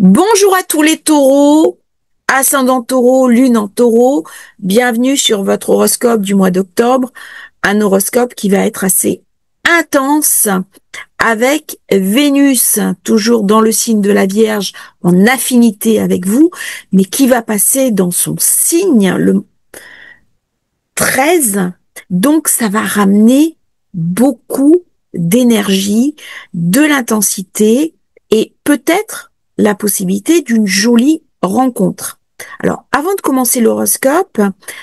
Bonjour à tous les taureaux, ascendant taureau, lune en taureau, bienvenue sur votre horoscope du mois d'octobre, un horoscope qui va être assez intense avec Vénus, toujours dans le signe de la Vierge, en affinité avec vous, mais qui va passer dans son signe le 13, donc ça va ramener beaucoup d'énergie, de l'intensité et peut-être la possibilité d'une jolie rencontre. Alors, avant de commencer l'horoscope,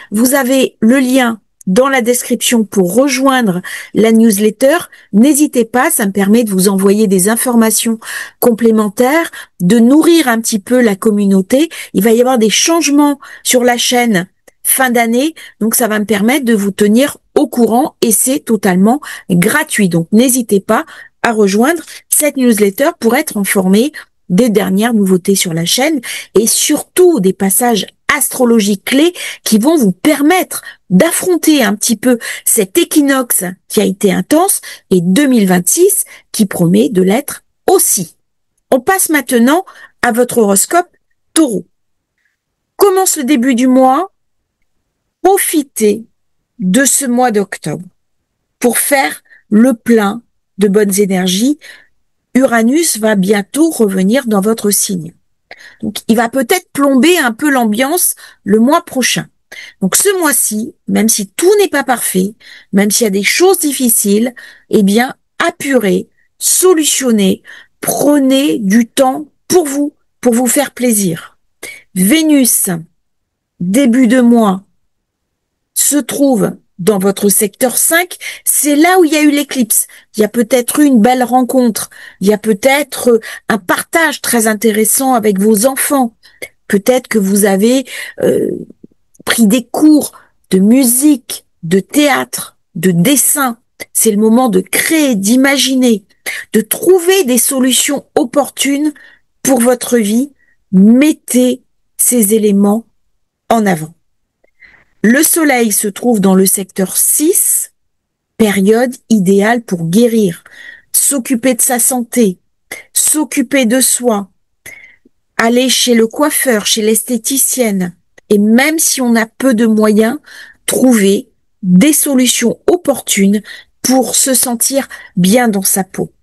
vous avez le lien dans la description pour rejoindre la newsletter. N'hésitez pas, ça me permet de vous envoyer des informations complémentaires, de nourrir un petit peu la communauté. Il va y avoir des changements sur la chaîne fin d'année, donc ça va me permettre de vous tenir au courant et c'est totalement gratuit. Donc n'hésitez pas à rejoindre cette newsletter pour être informé des dernières nouveautés sur la chaîne et surtout des passages astrologiques clés qui vont vous permettre d'affronter un petit peu cet équinoxe qui a été intense et 2026 qui promet de l'être aussi. On passe maintenant à votre horoscope Taureau. Commence le début du mois. Profitez de ce mois d'octobre pour faire le plein de bonnes énergies. Uranus va bientôt revenir dans votre signe. Donc, il va peut-être plomber un peu l'ambiance le mois prochain. Donc, ce mois-ci, même si tout n'est pas parfait, même s'il y a des choses difficiles, eh bien, apurez, solutionnez, prenez du temps pour vous faire plaisir. Vénus, début de mois, se trouve dans votre secteur 5, c'est là où il y a eu l'éclipse. Il y a peut-être eu une belle rencontre, il y a peut-être un partage très intéressant avec vos enfants. Peut-être que vous avez pris des cours de musique, de théâtre, de dessin. C'est le moment de créer, d'imaginer, de trouver des solutions opportunes pour votre vie. Mettez ces éléments en avant. Le soleil se trouve dans le secteur 6, période idéale pour guérir, s'occuper de sa santé, s'occuper de soi, aller chez le coiffeur, chez l'esthéticienne, et même si on a peu de moyens, trouver des solutions opportunes pour se sentir bien dans sa peau.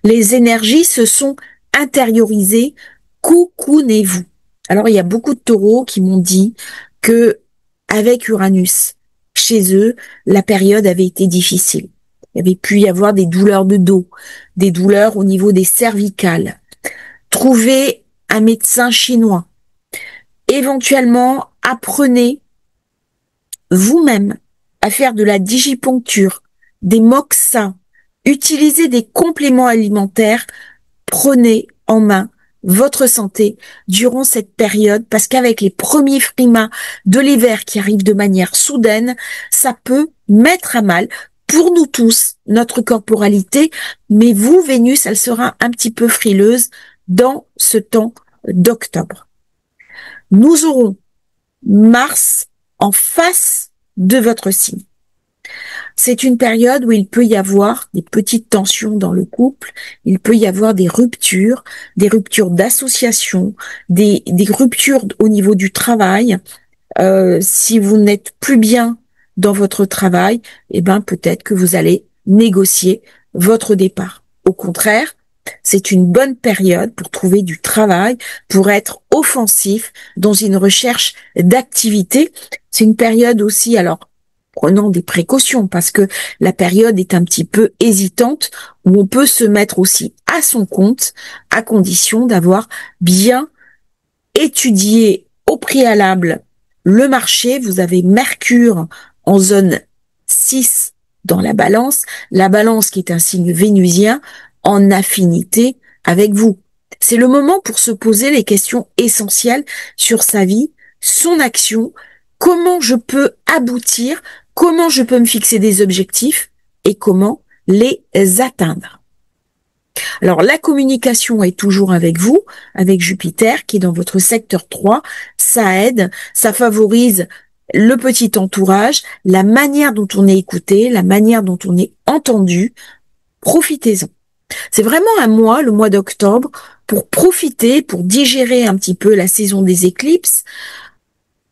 Les énergies se sont intériorisées, coucounez-vous. Alors il y a beaucoup de taureaux qui m'ont dit que avec Uranus, chez eux, la période avait été difficile. Il y avait pu y avoir des douleurs de dos, des douleurs au niveau des cervicales. Trouvez un médecin chinois. Éventuellement, apprenez vous-même à faire de la digiponcture, des moxas. Utilisez des compléments alimentaires. Prenez en main votre santé durant cette période parce qu'avec les premiers frimas de l'hiver qui arrivent de manière soudaine, ça peut mettre à mal pour nous tous notre corporalité, mais vous, Vénus, elle sera un petit peu frileuse dans ce temps d'octobre. Nous aurons Mars en face de votre signe. C'est une période où il peut y avoir des petites tensions dans le couple, il peut y avoir des ruptures d'association, des ruptures au niveau du travail. Si vous n'êtes plus bien dans votre travail, eh ben peut-être que vous allez négocier votre départ. Au contraire, c'est une bonne période pour trouver du travail, pour être offensif dans une recherche d'activité. C'est une période aussi, alors, prenant des précautions parce que la période est un petit peu hésitante où on peut se mettre aussi à son compte à condition d'avoir bien étudié au préalable le marché. Vous avez Mercure en zone 6 dans la balance qui est un signe vénusien en affinité avec vous. C'est le moment pour se poser les questions essentielles sur sa vie, son action, comment je peux aboutir, comment je peux me fixer des objectifs et comment les atteindre. Alors, la communication est toujours avec vous, avec Jupiter qui est dans votre secteur 3. Ça aide, ça favorise le petit entourage, la manière dont on est écouté, la manière dont on est entendu. Profitez-en. C'est vraiment un mois, le mois d'octobre, pour profiter, pour digérer un petit peu la saison des éclipses,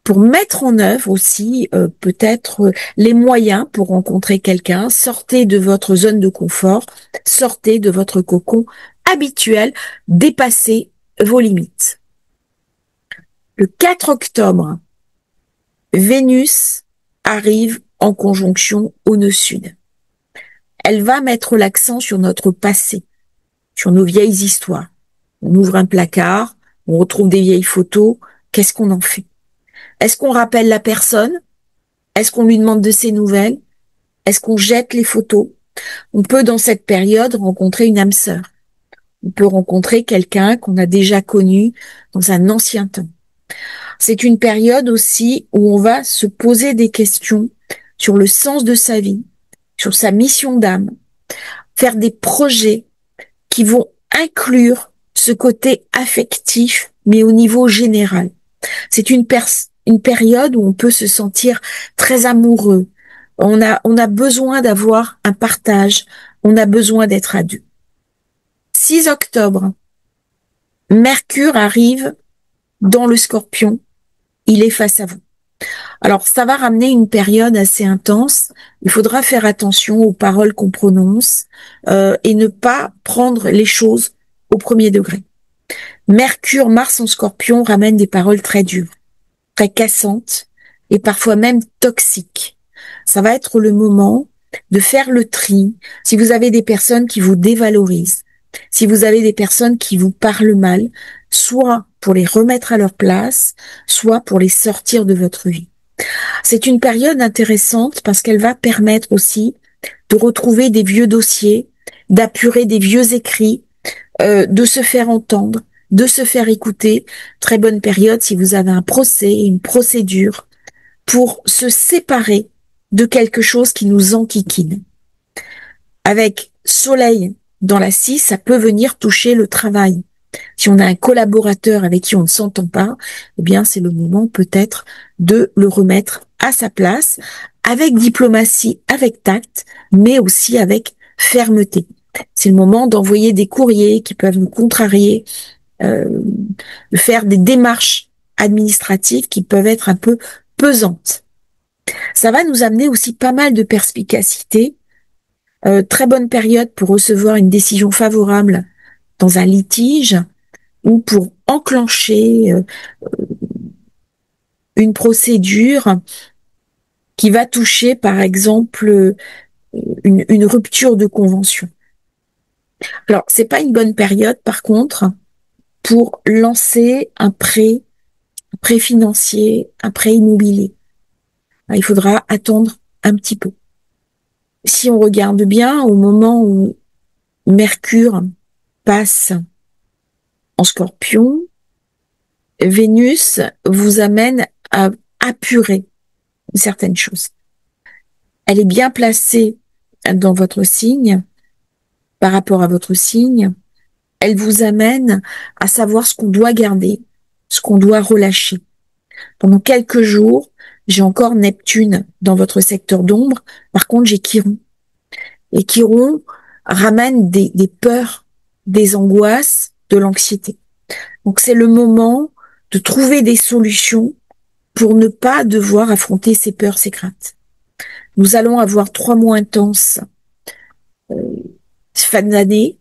pour mettre en œuvre aussi peut-être les moyens pour rencontrer quelqu'un. Sortez de votre zone de confort, sortez de votre cocon habituel, dépassez vos limites. Le 4 octobre, Vénus arrive en conjonction au nœud sud. Elle va mettre l'accent sur notre passé, sur nos vieilles histoires. On ouvre un placard, on retrouve des vieilles photos, qu'est-ce qu'on en fait? Est-ce qu'on rappelle la personne? Est-ce qu'on lui demande de ses nouvelles? Est-ce qu'on jette les photos? On peut dans cette période rencontrer une âme sœur. On peut rencontrer quelqu'un qu'on a déjà connu dans un ancien temps. C'est une période aussi où on va se poser des questions sur le sens de sa vie, sur sa mission d'âme, faire des projets qui vont inclure ce côté affectif, mais au niveau général. C'est une période où on peut se sentir très amoureux. On a besoin d'avoir un partage. On a besoin d'être à deux. 6 octobre, Mercure arrive dans le Scorpion. Il est face à vous. Alors, ça va ramener une période assez intense. Il faudra faire attention aux paroles qu'on prononce et ne pas prendre les choses au premier degré. Mercure, Mars en Scorpion ramène des paroles très dures, très cassantes et parfois même toxiques. Ça va être le moment de faire le tri. Si vous avez des personnes qui vous dévalorisent, si vous avez des personnes qui vous parlent mal, soit pour les remettre à leur place, soit pour les sortir de votre vie. C'est une période intéressante parce qu'elle va permettre aussi de retrouver des vieux dossiers, d'apurer des vieux écrits, de se faire entendre, de se faire écouter. Très bonne période si vous avez un procès, une procédure, pour se séparer de quelque chose qui nous enquiquine. Avec Soleil dans la 6, ça peut venir toucher le travail. Si on a un collaborateur avec qui on ne s'entend pas, eh bien, c'est le moment peut-être de le remettre à sa place, avec diplomatie, avec tact, mais aussi avec fermeté. C'est le moment d'envoyer des courriers qui peuvent nous contrarier, de faire des démarches administratives qui peuvent être un peu pesantes. Ça va nous amener aussi pas mal de perspicacité. Très bonne période pour recevoir une décision favorable dans un litige ou pour enclencher une procédure qui va toucher, par exemple, une rupture de convention. Alors, c'est pas une bonne période, par contre, pour lancer un prêt financier, un prêt immobilier. Il faudra attendre un petit peu. Si on regarde bien, au moment où Mercure passe en Scorpion, Vénus vous amène à apurer certaines choses. Elle est bien placée dans votre signe, par rapport à votre signe. Elle vous amène à savoir ce qu'on doit garder, ce qu'on doit relâcher. Pendant quelques jours, j'ai encore Neptune dans votre secteur d'ombre. Par contre, j'ai Chiron. Et Chiron ramène des peurs, des angoisses, de l'anxiété. Donc, c'est le moment de trouver des solutions pour ne pas devoir affronter ces peurs, ces craintes. Nous allons avoir 3 mois intenses fin d'année.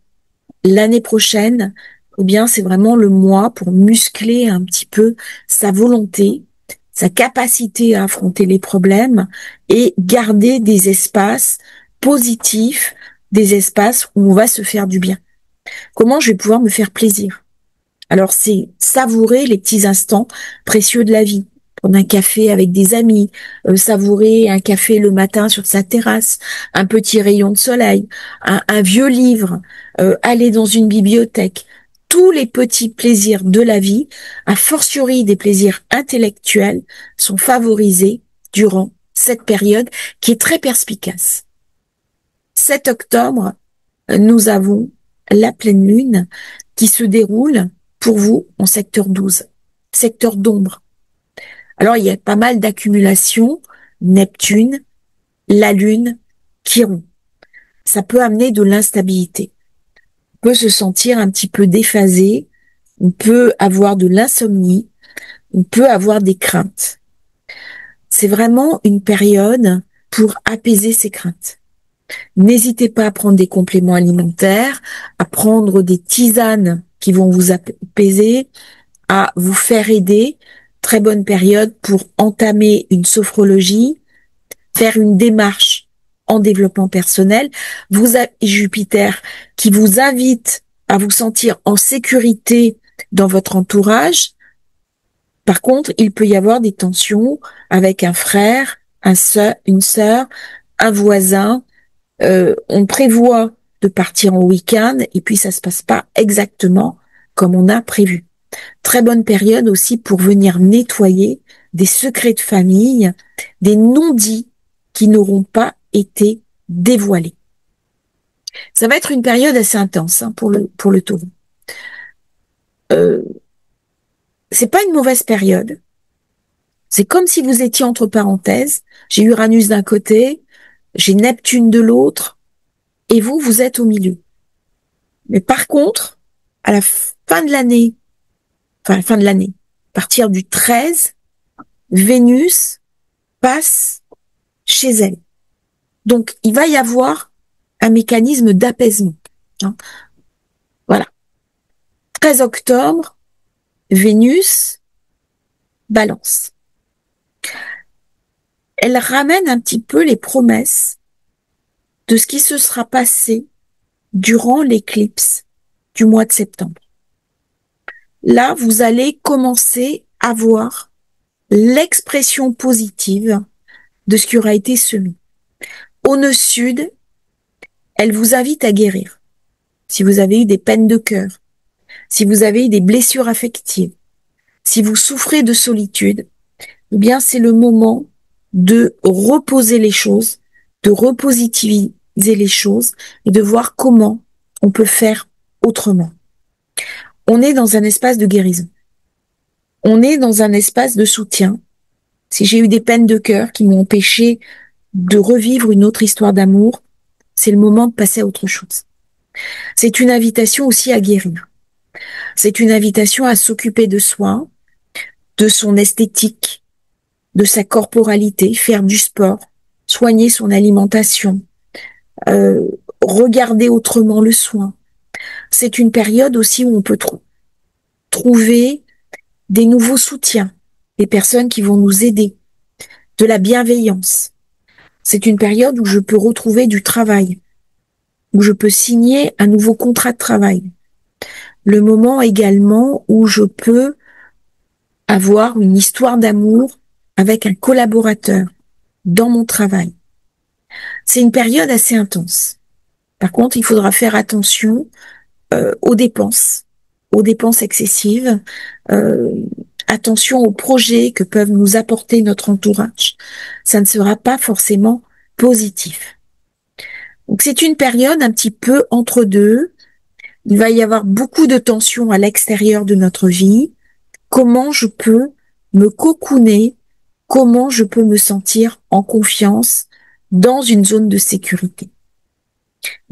L'année prochaine, eh bien, c'est vraiment le mois pour muscler un petit peu sa volonté, sa capacité à affronter les problèmes et garder des espaces positifs, des espaces où on va se faire du bien. Comment je vais pouvoir me faire plaisir? Alors, c'est savourer les petits instants précieux de la vie. Prendre un café avec des amis, savourer un café le matin sur sa terrasse, un petit rayon de soleil, un vieux livre, aller dans une bibliothèque. Tous les petits plaisirs de la vie, a fortiori des plaisirs intellectuels, sont favorisés durant cette période qui est très perspicace. 7 octobre, nous avons la pleine lune qui se déroule pour vous en secteur 12, secteur d'ombre. Alors, il y a pas mal d'accumulations, Neptune, la Lune, Chiron. Ça peut amener de l'instabilité. peut se sentir un petit peu déphasé, on peut avoir de l'insomnie, on peut avoir des craintes. C'est vraiment une période pour apaiser ces craintes. N'hésitez pas à prendre des compléments alimentaires, à prendre des tisanes qui vont vous apaiser, à vous faire aider. Très bonne période pour entamer une sophrologie, faire une démarche en développement personnel. Vous avez Jupiter qui vous invite à vous sentir en sécurité dans votre entourage. Par contre, il peut y avoir des tensions avec un frère, une sœur, un voisin. On prévoit de partir en week-end et puis ça se passe pas exactement comme on a prévu. Très bonne période aussi pour venir nettoyer des secrets de famille, des non-dits qui n'auront pas été dévoilés. Ça va être une période assez intense pour le taureau. C'est pas une mauvaise période. C'est comme si vous étiez entre parenthèses. J'ai Uranus d'un côté, j'ai Neptune de l'autre, et vous êtes au milieu. Mais par contre, à la fin de l'année, à partir du 13, Vénus passe chez elle. Donc, il va y avoir un mécanisme d'apaisement. Voilà. 13 octobre, Vénus, Balance. Elle ramène un petit peu les promesses de ce qui se sera passé durant l'éclipse du mois de septembre. Là, vous allez commencer à voir l'expression positive de ce qui aura été semé. Au nœud sud, elle vous invite à guérir. Si vous avez eu des peines de cœur, si vous avez eu des blessures affectives, si vous souffrez de solitude, eh bien, c'est le moment de reposer les choses, de repositiviser les choses et de voir comment on peut faire autrement. On est dans un espace de guérison. On est dans un espace de soutien. Si j'ai eu des peines de cœur qui m'ont empêché de revivre une autre histoire d'amour, c'est le moment de passer à autre chose. C'est une invitation aussi à guérir. C'est une invitation à s'occuper de soi, de son esthétique, de sa corporalité, faire du sport, soigner son alimentation, regarder autrement le soin. C'est une période aussi où on peut trouver des nouveaux soutiens, des personnes qui vont nous aider, de la bienveillance. C'est une période où je peux retrouver du travail, où je peux signer un nouveau contrat de travail. Le moment également où je peux avoir une histoire d'amour avec un collaborateur dans mon travail. C'est une période assez intense. Par contre, il faudra faire attention aux dépenses excessives, attention aux projets que peuvent nous apporter notre entourage. Ça ne sera pas forcément positif. Donc c'est une période un petit peu entre deux. Il va y avoir beaucoup de tensions à l'extérieur de notre vie. Comment je peux me cocooner? Comment je peux me sentir en confiance dans une zone de sécurité?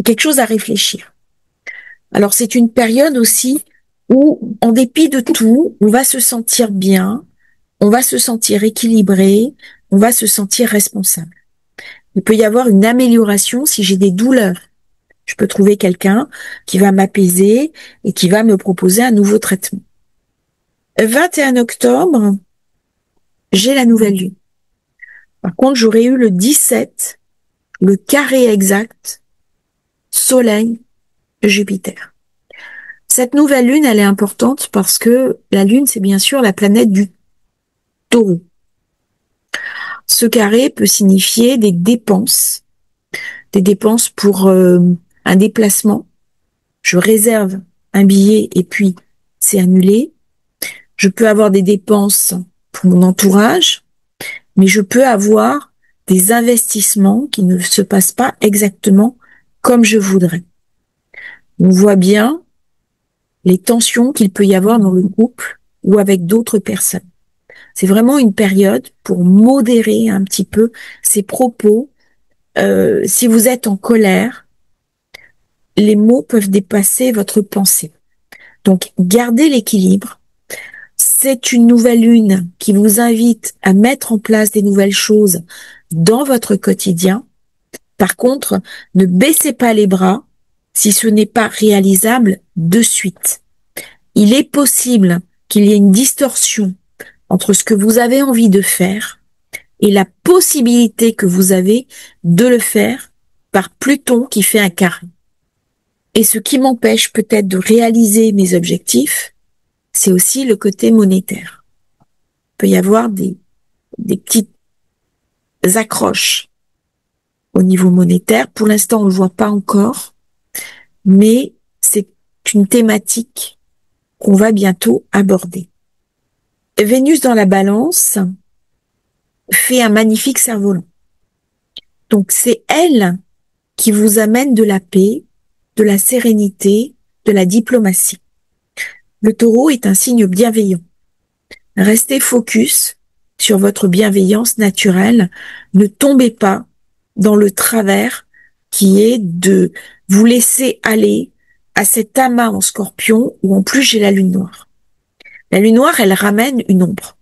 Quelque chose à réfléchir. Alors c'est une période aussi où, en dépit de tout, on va se sentir bien, on va se sentir équilibré, on va se sentir responsable. Il peut y avoir une amélioration si j'ai des douleurs. Je peux trouver quelqu'un qui va m'apaiser et qui va me proposer un nouveau traitement. 21 octobre, j'ai la nouvelle lune. Par contre, j'aurais eu le 17, le carré exact, Soleil, Jupiter. Cette nouvelle lune, elle est importante parce que la lune, c'est bien sûr la planète du Taureau. Ce carré peut signifier des dépenses pour un déplacement. Je réserve un billet et puis c'est annulé. Je peux avoir des dépenses pour mon entourage, mais je peux avoir des investissements qui ne se passent pas exactement comme je voudrais. On voit bien les tensions qu'il peut y avoir dans le couple ou avec d'autres personnes. C'est vraiment une période pour modérer un petit peu ses propos. Si vous êtes en colère, les mots peuvent dépasser votre pensée. Donc, gardez l'équilibre. C'est une nouvelle lune qui vous invite à mettre en place des nouvelles choses dans votre quotidien. Par contre, ne baissez pas les bras si ce n'est pas réalisable de suite. Il est possible qu'il y ait une distorsion entre ce que vous avez envie de faire et la possibilité que vous avez de le faire par Pluton qui fait un carré. Et ce qui m'empêche peut-être de réaliser mes objectifs, c'est aussi le côté monétaire. Il peut y avoir des petites accroches au niveau monétaire. Pour l'instant, on ne le voit pas encore, mais c'est une thématique qu'on va bientôt aborder. Vénus dans la Balance fait un magnifique cerf-volant. Donc c'est elle qui vous amène de la paix, de la sérénité, de la diplomatie. Le Taureau est un signe bienveillant. Restez focus sur votre bienveillance naturelle. Ne tombez pas dans le travers qui est de vous laisser aller à cet amas en Scorpion où en plus j'ai la lune noire. La lune noire, elle ramène une ombre.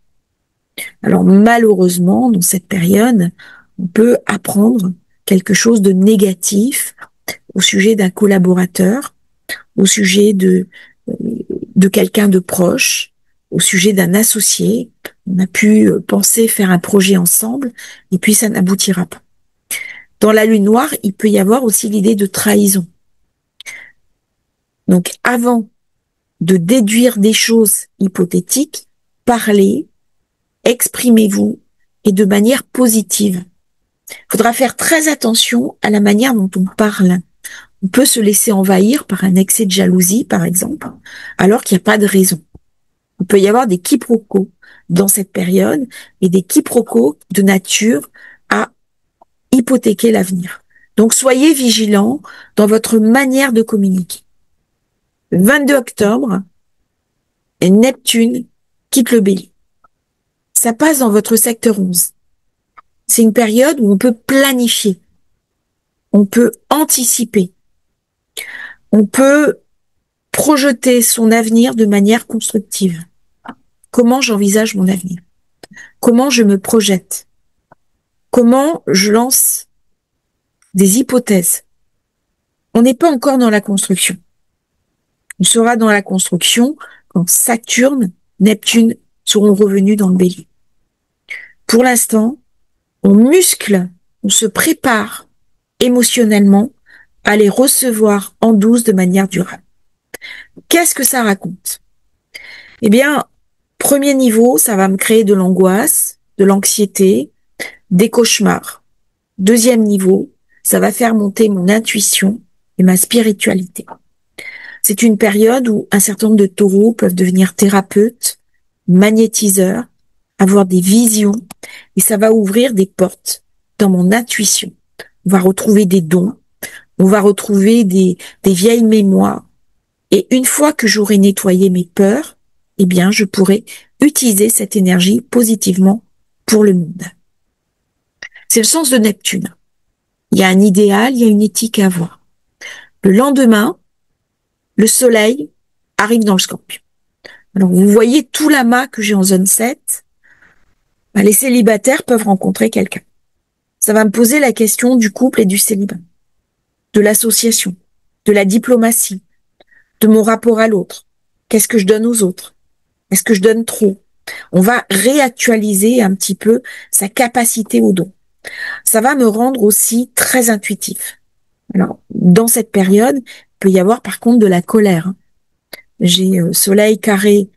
Alors malheureusement, dans cette période, on peut apprendre quelque chose de négatif au sujet d'un collaborateur, au sujet de quelqu'un de proche, au sujet d'un associé. On a pu penser faire un projet ensemble et puis ça n'aboutira pas. Dans la lune noire, il peut y avoir aussi l'idée de trahison. Donc avant de déduire des choses hypothétiques, parlez, exprimez-vous et de manière positive. Il faudra faire très attention à la manière dont on parle. On peut se laisser envahir par un excès de jalousie, par exemple, alors qu'il n'y a pas de raison. Il peut y avoir des quiproquos dans cette période et des quiproquos de nature à hypothéquer l'avenir. Donc soyez vigilants dans votre manière de communiquer. Le 22 octobre, Neptune quitte le Bélier. Ça passe dans votre secteur 11. C'est une période où on peut planifier, on peut anticiper, on peut projeter son avenir de manière constructive. Comment j'envisage mon avenir? Comment je me projette? Comment je lance des hypothèses? On n'est pas encore dans la construction. On sera dans la construction quand Saturne, Neptune seront revenus dans le Bélier. Pour l'instant, on muscle, on se prépare émotionnellement à les recevoir en douce de manière durable. Qu'est-ce que ça raconte? Eh bien, premier niveau, ça va me créer de l'angoisse, de l'anxiété, des cauchemars. Deuxième niveau, ça va faire monter mon intuition et ma spiritualité. C'est une période où un certain nombre de taureaux peuvent devenir thérapeutes, magnétiseurs, avoir des visions, et ça va ouvrir des portes dans mon intuition. On va retrouver des dons, on va retrouver des vieilles mémoires, et une fois que j'aurai nettoyé mes peurs, eh bien, je pourrai utiliser cette énergie positivement pour le monde. C'est le sens de Neptune. Il y a un idéal, il y a une éthique à avoir. Le lendemain, le soleil arrive dans le Scorpion. Alors, vous voyez tout l'amas que j'ai en zone 7. Les célibataires peuvent rencontrer quelqu'un. Ça va me poser la question du couple et du célibat, de l'association, de la diplomatie, de mon rapport à l'autre. Qu'est-ce que je donne aux autres? Est-ce que je donne trop? On va réactualiser un petit peu sa capacité au don. Ça va me rendre aussi très intuitif. Alors, dans cette période, il peut y avoir par contre de la colère. J'ai Soleil carré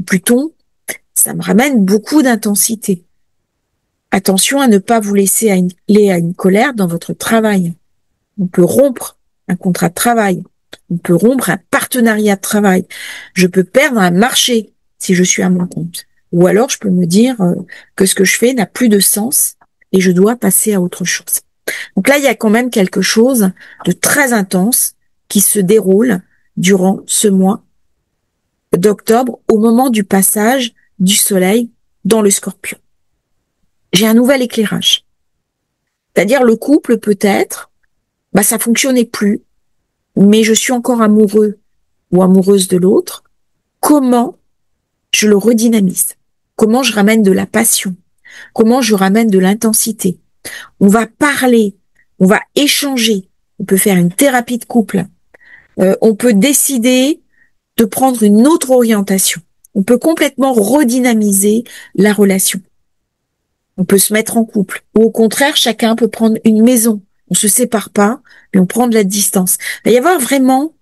Pluton, ça me ramène beaucoup d'intensité. Attention à ne pas vous laisser aller à une colère dans votre travail. On peut rompre un contrat de travail. On peut rompre un partenariat de travail. Je peux perdre un marché si je suis à mon compte. Ou alors, je peux me dire que ce que je fais n'a plus de sens et je dois passer à autre chose. Donc là, il y a quand même quelque chose de très intense qui se déroule durant ce mois d'octobre au moment du passage du soleil dans le Scorpion. J'ai un nouvel éclairage. C'est-à-dire le couple peut-être bah ça fonctionnait plus, mais je suis encore amoureux ou amoureuse de l'autre. Comment je le redynamise? Comment je ramène de la passion? Comment je ramène de l'intensité? On va parler, on va échanger, on peut faire une thérapie de couple, on peut décider de prendre une autre orientation. On peut complètement redynamiser la relation. On peut se mettre en couple. Ou au contraire, chacun peut prendre une maison. On se sépare pas, mais on prend de la distance. Il va y avoir vraiment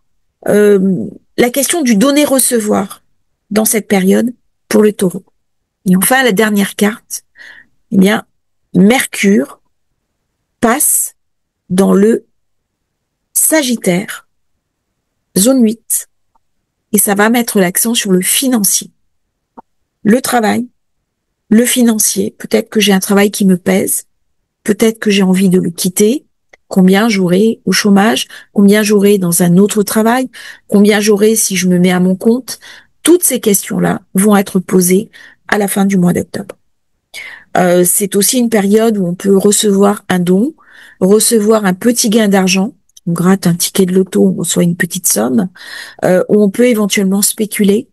la question du donner-recevoir dans cette période pour le taureau. Et enfin, la dernière carte, eh bien, Mercure passe dans le Sagittaire, zone 8, et ça va mettre l'accent sur le financier. Le travail, le financier, peut-être que j'ai un travail qui me pèse, peut-être que j'ai envie de le quitter, combien j'aurai au chômage, combien j'aurai dans un autre travail, combien j'aurai si je me mets à mon compte. Toutes ces questions-là vont être posées à la fin du mois d'octobre. C'est aussi une période où on peut recevoir un don, recevoir un petit gain d'argent, on gratte un ticket de loto, on reçoit une petite somme, où on peut éventuellement spéculer.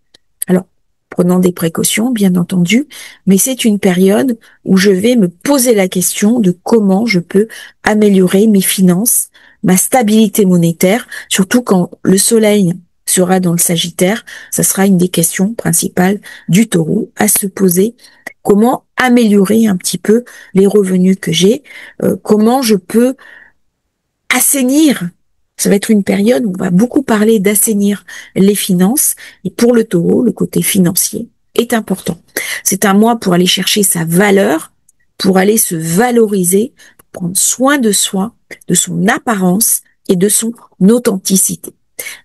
Alors, prenant des précautions, bien entendu, mais c'est une période où je vais me poser la question de comment je peux améliorer mes finances, ma stabilité monétaire, surtout quand le soleil sera dans le Sagittaire, ça sera une des questions principales du taureau à se poser. Comment améliorer un petit peu les revenus que j'ai, comment je peux assainir. Ça va être une période où on va beaucoup parler d'assainir les finances. Et pour le taureau, le côté financier est important. C'est un mois pour aller chercher sa valeur, pour aller se valoriser, pour prendre soin de soi, de son apparence et de son authenticité.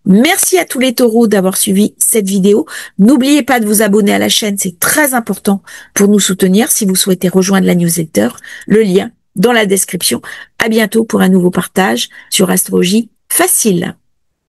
Merci à tous les taureaux d'avoir suivi cette vidéo. N'oubliez pas de vous abonner à la chaîne, c'est très important pour nous soutenir. Si vous souhaitez rejoindre la newsletter, le lien dans la description. À bientôt pour un nouveau partage sur Astrologie Facile.